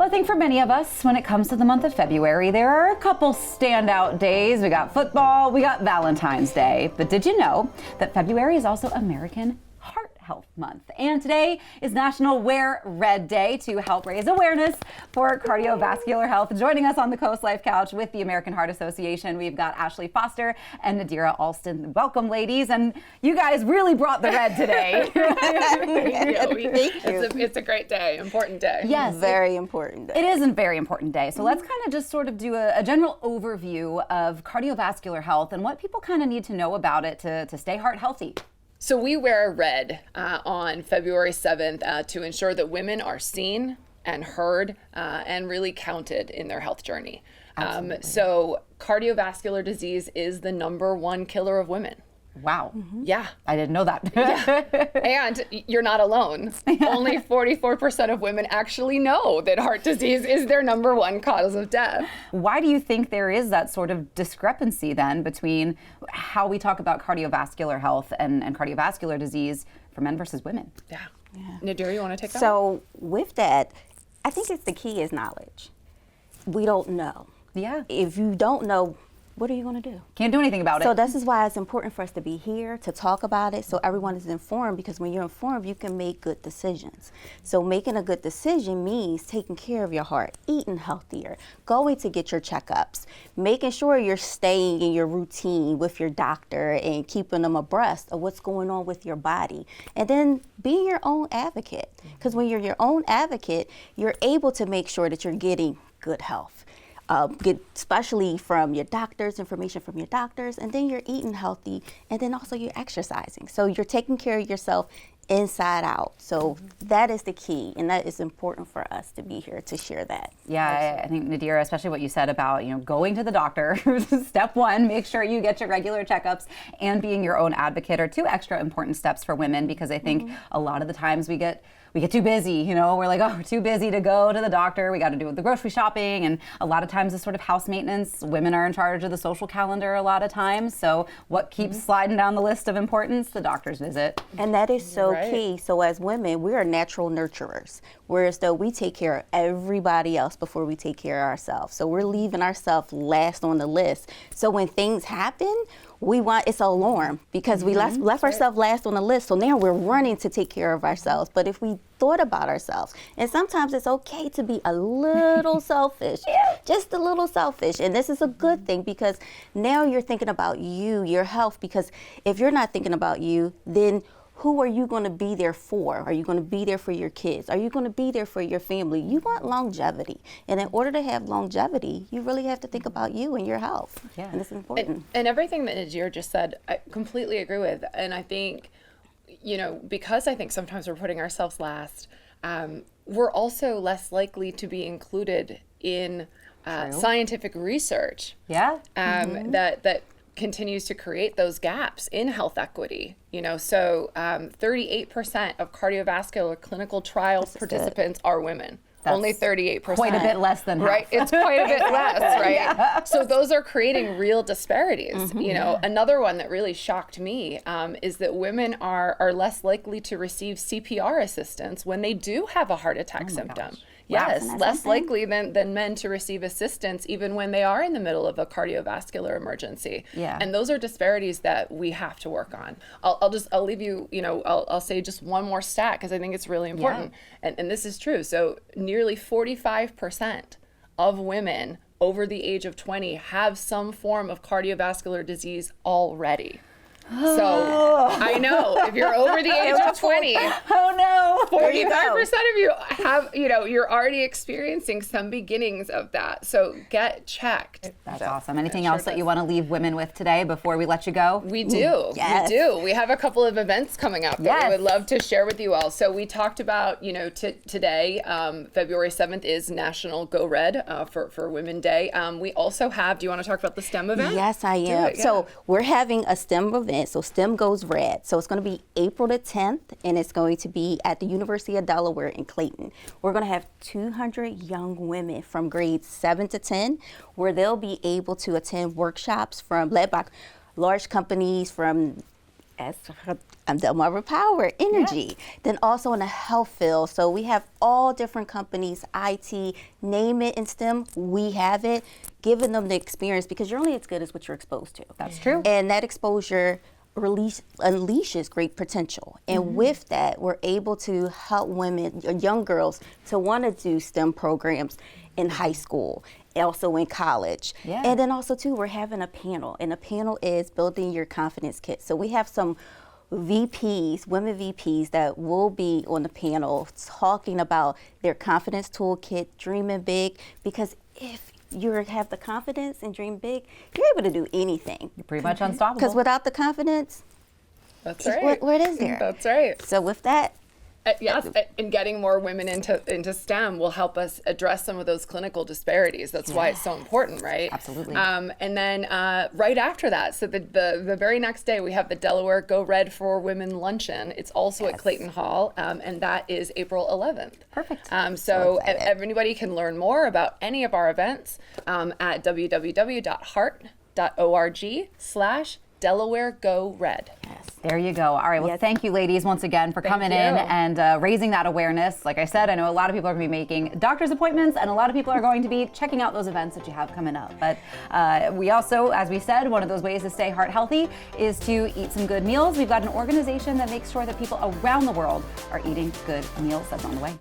Well, I think for many of us, when it comes to the month of February, there are a couple standout days. We got football, we got Valentine's Day. But did you know that February is also American Heart Health Month? And today is National Wear Red Day to help raise awareness for cardiovascular health. Joining us on the CoastLife couch with the American Heart Association, we've got Ashley Foster and Nadira Alston. Welcome, ladies. And you guys really brought the red today. Thank you. It's a great day, important day. Yes. Very important day. It is a very important day. So let's kind of just sort of do a general overview of cardiovascular health and what people kind of need to know about it to stay heart healthy. So we wear red on February 7th to ensure that women are seen and heard and really counted in their health journey. So cardiovascular disease is the #1 killer of women. Wow. Yeah. I didn't know that. Yeah. And you're not alone. Only 44% of women actually know that heart disease is their #1 cause of death. Why do you think there is that sort of discrepancy then between how we talk about cardiovascular health and cardiovascular disease for men versus women? Yeah. Nadira, you want to take that? So with that, I think it's the key is knowledge. We don't know. Yeah. If you don't know, what are you going to do? Can't do anything about it. So this is why it's important for us to be here to talk about it so everyone is informed, because when you're informed, you can make good decisions. So making a good decision means taking care of your heart, eating healthier, going to get your checkups, making sure you're staying in your routine with your doctor and keeping them abreast of what's going on with your body. And then being your own advocate, because when you're your own advocate, you're able to make sure that you're getting good health. Get especially from your doctors, information from your doctors, and then you're eating healthy, and then also you're exercising. So you're taking care of yourself inside out. So that is the key, and that is important for us to be here to share that. Yeah, I think Nadira, especially what you said about, going to the doctor, step one, make sure you get your regular checkups, and being your own advocate are 2 extra important steps for women, because I think a lot of the times we get too busy, we're like, oh, we're too busy to go to the doctor. We got to do the grocery shopping. And a lot of times it's sort of house maintenance. Women are in charge of the social calendar a lot of times. So what keeps sliding down the list of importance? The doctor's visit. And that is so key. So as women, we are natural nurturers, whereas though we take care of everybody else before we take care of ourselves. So we're leaving ourselves last on the list. So when things happen, it's an alarm, because we left ourselves last on the list. So now we're running to take care of ourselves. But if we thought about ourselves, and sometimes it's okay to be a little selfish, just a little selfish. And this is a good thing, because now you're thinking about you, your health, because if you're not thinking about you, then who are you going to be there for? Are you going to be there for your kids? Are you going to be there for your family? You want longevity. And in order to have longevity, you really have to think about you and your health. Yeah. And it's important. And everything that Nadira just said, I completely agree with. And I think, because I think sometimes we're putting ourselves last, we're also less likely to be included in scientific research. Yeah. That continues to create those gaps in health equity. So 38% of cardiovascular clinical trial participants are women. That's only 38%. Quite a bit less than half. Right, it's quite a bit less, right? So those are creating real disparities. Another one that really shocked me is that women are less likely to receive CPR assistance when they do have a heart attack symptom. Gosh. Yes, Wow, less likely than men to receive assistance even when they are in the middle of a cardiovascular emergency. Yeah. And those are disparities that we have to work on. I'll leave you, I'll say just one more stat, because I think it's really important. And this is true. So nearly 45% of women over the age of 20 have some form of cardiovascular disease already. So I know if you're over the age of 20, Oh no. 45% of you have, you're already experiencing some beginnings of that. So get checked. That's awesome. Anything else that you want to leave women with today before we let you go? We do. Yes. We do. We have a couple of events coming up that we would love to share with you all. So we talked about, today, February 7th is National Go Red for Women Day. We also have, do you want to talk about the STEM event? Yes, I am. So we're having a STEM event. So STEM goes red. So it's going to be April the 10th, and it's going to be at the University of Delaware in Clayton. We're going to have 200 young women from grades 7 to 10, where they'll be able to attend workshops led by large companies from Yes, Delmarva Power, energy. Then also in the health field. So we have all different companies, IT, name it in STEM, we have it, giving them the experience because you're only as good as what you're exposed to. That's true. And that exposure unleashes great potential. And with that, we're able to help women, young girls, to want to do STEM programs in high school, also in college. Yeah. And then also too, we're having a panel, and the panel is building your confidence kit. So we have some VPs, women VPs that will be on the panel talking about their confidence toolkit, dreaming big, because if you have the confidence and dream big, you're able to do anything. You're pretty much unstoppable. Because without the confidence, That's right. what is there? That's right. So with that, Yes, and getting more women into STEM will help us address some of those clinical disparities. That's why it's so important, right? Absolutely. And then right after that, so the very next day, we have the Delaware Go Red for Women Luncheon. It's also at Clayton Hall, and that is April 11th. Perfect. So everybody can learn more about any of our events at www.heart.org/Delaware Go Red. There you go. All right. Well, thank you, ladies, once again for coming you. in and raising that awareness. Like I said, I know a lot of people are going to be making doctor's appointments, and a lot of people are going to be checking out those events that you have coming up. But we also, as we said, one of those ways to stay heart healthy is to eat some good meals. We've got an organization that makes sure that people around the world are eating good meals. That's on the way.